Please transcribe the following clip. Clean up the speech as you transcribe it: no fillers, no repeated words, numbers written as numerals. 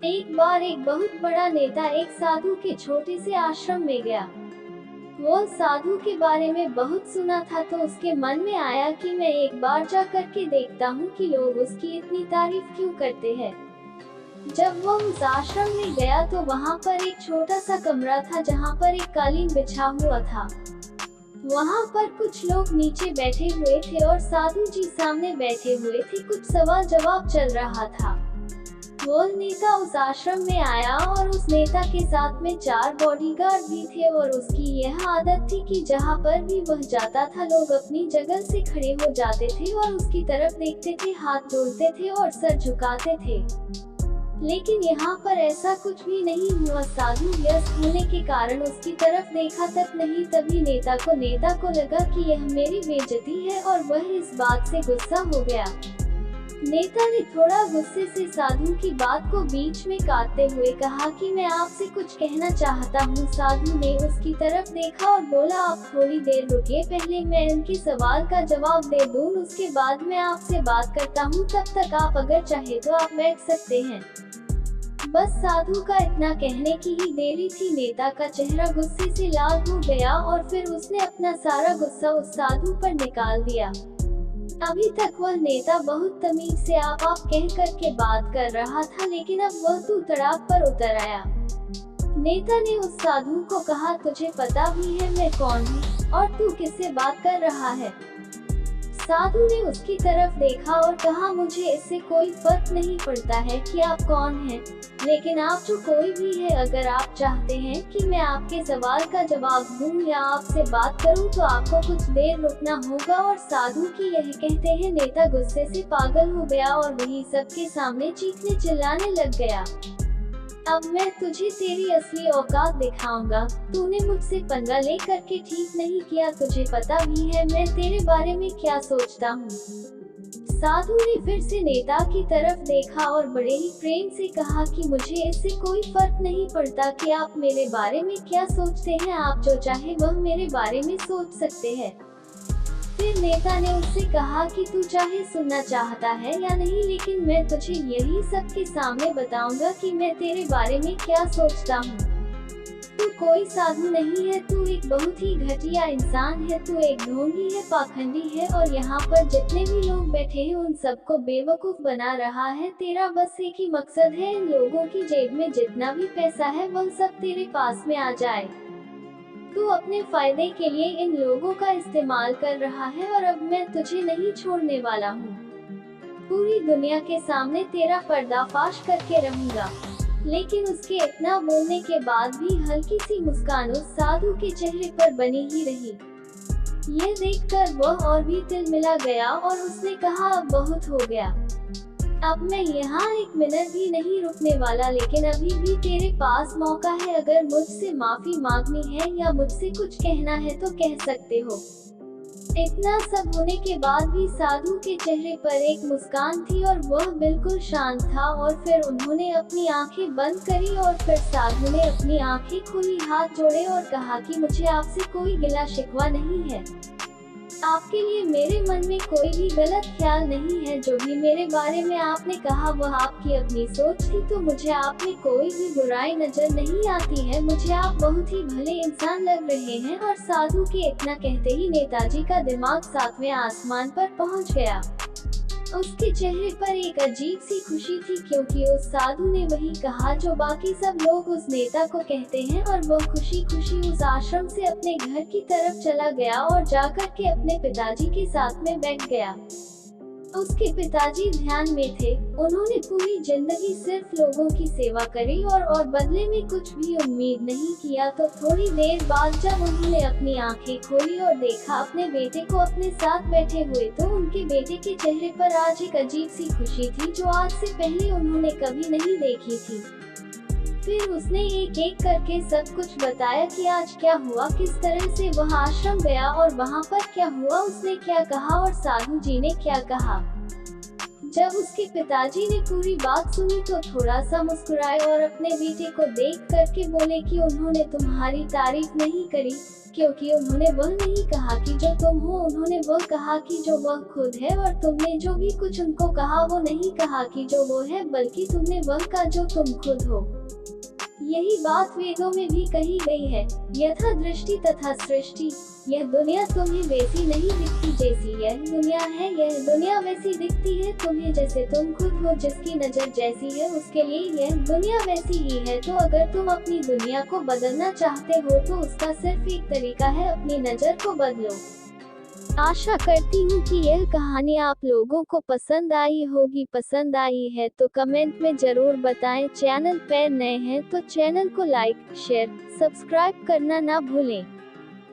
एक बार एक बहुत बड़ा नेता एक साधु के छोटे से आश्रम में गया। वो साधु के बारे में बहुत सुना था तो उसके मन में आया कि मैं एक बार जा करके देखता हूँ कि लोग उसकी इतनी तारीफ क्यों करते हैं। जब वो उस आश्रम में गया तो वहाँ पर एक छोटा सा कमरा था जहाँ पर एक कालीन बिछा हुआ था। वहाँ पर कुछ लोग नीचे बैठे हुए थे और साधु जी सामने बैठे हुए थे। कुछ सवाल जवाब चल रहा था। वो नेता उस आश्रम में आया और उस नेता के साथ में 4 बॉडीगार्ड भी थे और उसकी यह आदत थी कि जहाँ पर भी वह जाता था लोग अपनी जगह से खड़े हो जाते थे और उसकी तरफ देखते थे, हाथ जोड़ते थे और सर झुकाते थे। लेकिन यहाँ पर ऐसा कुछ भी नहीं हुआ। साधु व्यस्त होने के कारण उसकी तरफ देखा तक नहीं। तभी नेता को लगा कि यह मेरी बेइज्जती है और वह इस बात से गुस्सा हो गया। नेता ने थोड़ा गुस्से से साधु की बात को बीच में काटते हुए कहा कि मैं आपसे कुछ कहना चाहता हूँ। साधु ने उसकी तरफ देखा और बोला, आप थोड़ी देर रुकिए, पहले मैं इनके सवाल का जवाब दे दूँ, उसके बाद मैं आपसे बात करता हूँ। तब तक आप अगर चाहे तो आप बैठ सकते हैं। बस साधु का इतना कहने की ही देरी थी। नेता का चेहरा गुस्से से लाल हो गया और फिर उसने अपना सारा गुस्सा उस साधु पर निकाल दिया। अभी तक वह नेता बहुत तमीज से आप कह कर के बात कर रहा था, लेकिन अब वह तू तड़ाक पर उतर आया। नेता ने उस साधु को कहा, तुझे पता भी है मैं कौन हूँ और तू किससे बात कर रहा है? साधु ने उसकी तरफ देखा और कहा, मुझे इससे कोई फर्क नहीं पड़ता है कि आप कौन हैं, लेकिन आप जो कोई भी है, अगर आप चाहते हैं कि मैं आपके सवाल का जवाब दूं या आपसे बात करूं तो आपको कुछ देर रुकना होगा। और साधु की यह कहते हैं नेता गुस्से से पागल हो गया और वही सबके सामने चीखने चिल्लाने लग गया, अब मैं तुझे तेरी असली औकात दिखाऊंगा। तूने मुझसे पंगा ले करके ठीक नहीं किया। तुझे पता भी है मैं तेरे बारे में क्या सोचता हूँ। साधु ने फिर से नेता की तरफ देखा और बड़े ही प्रेम से कहा कि मुझे इससे कोई फर्क नहीं पड़ता कि आप मेरे बारे में क्या सोचते हैं। आप जो चाहे वह मेरे बारे में सोच सकते हैं। फिर नेता ने उससे कहा कि तू चाहे सुनना चाहता है या नहीं, लेकिन मैं तुझे यही सबके सामने बताऊंगा कि मैं तेरे बारे में क्या सोचता हूँ। तू कोई साधु नहीं है, तू एक बहुत ही घटिया इंसान है, तू एक ढोंगी है, पाखंडी है और यहाँ पर जितने भी लोग बैठे हैं उन सबको बेवकूफ बना रहा है। तेरा बस एक ही मकसद है, इन लोगों की जेब में जितना भी पैसा है वह सब तेरे पास में आ जाए। तू अपने फायदे के लिए इन लोगों का इस्तेमाल कर रहा है और अब मैं तुझे नहीं छोड़ने वाला हूँ। पूरी दुनिया के सामने तेरा पर्दाफाश करके रहूंगा। लेकिन उसके इतना बोलने के बाद भी हल्की सी मुस्कान उस साधु के चेहरे पर बनी ही रही। यह देखकर वह और भी तिलमिला गया और उसने कहा, अब बहुत हो गया, अब मैं यहाँ 1 मिनट भी नहीं रुकने वाला, लेकिन अभी भी तेरे पास मौका है। अगर मुझसे माफी मांगनी है या मुझसे कुछ कहना है तो कह सकते हो। इतना सब होने के बाद भी साधु के चेहरे पर एक मुस्कान थी और वह बिल्कुल शांत था। और फिर उन्होंने अपनी आंखें बंद करी और फिर साधु ने अपनी आंखें खोली, हाथ जोड़े और कहा कि मुझे आपसे कोई गिला शिकवा नहीं है। आपके लिए मेरे मन में कोई भी गलत ख्याल नहीं है। जो भी मेरे बारे में आपने कहा वह आपकी अपनी सोच थी, तो मुझे आप में कोई भी बुराई नजर नहीं आती है। मुझे आप बहुत ही भले इंसान लग रहे हैं। और साधु के इतना कहते ही नेताजी का दिमाग 7वें आसमान पर पहुंच गया। उसके चेहरे पर एक अजीब सी खुशी थी, क्योंकि उस साधु ने वही कहा जो बाकी सब लोग उस नेता को कहते हैं। और वह खुशी खुशी उस आश्रम से अपने घर की तरफ चला गया और जाकर के अपने पिताजी के साथ में बैठ गया। उसके पिताजी ध्यान में थे। उन्होंने पूरी जिंदगी सिर्फ लोगों की सेवा करी और बदले में कुछ भी उम्मीद नहीं किया। तो थोड़ी देर बाद जब उन्होंने अपनी आंखें खोली और देखा अपने बेटे को अपने साथ बैठे हुए, तो उनके बेटे के चेहरे पर आज एक अजीब सी खुशी थी जो आज से पहले उन्होंने कभी नहीं देखी थी। फिर उसने एक एक करके सब कुछ बताया कि आज क्या हुआ, किस तरह से वह आश्रम गया और वहाँ पर क्या हुआ, उसने क्या कहा और साधु जी ने क्या कहा। जब उसके पिताजी ने पूरी बात सुनी तो थोड़ा सा मुस्कुराए और अपने बेटे को देख करके बोले कि उन्होंने तुम्हारी तारीफ नहीं करी, क्योंकि उन्होंने वह नहीं कहा कि जो तुम हो, उन्होंने वह कहा कि जो वह खुद है, और तुमने जो भी कुछ उनको कहा वो नहीं कहा कि जो वो है, बल्कि तुमने वह कहा जो तुम खुद हो। यही बात वेदों में भी कही गई है, यथा दृष्टि तथा सृष्टि। यह दुनिया तुम्हें वैसी नहीं दिखती जैसी यह दुनिया है, यह दुनिया वैसी दिखती है तुम्हें जैसे तुम खुद हो। जिसकी नजर जैसी है उसके लिए यह दुनिया वैसी ही है। तो अगर तुम अपनी दुनिया को बदलना चाहते हो तो उसका सिर्फ एक तरीका है, अपनी नजर को बदलो। आशा करती हूँ कि यह कहानी आप लोगों को पसंद आई होगी। पसंद आई है तो कमेंट में जरूर बताएं। चैनल पर नए हैं तो चैनल को लाइक, शेयर, सब्सक्राइब करना ना भूलें।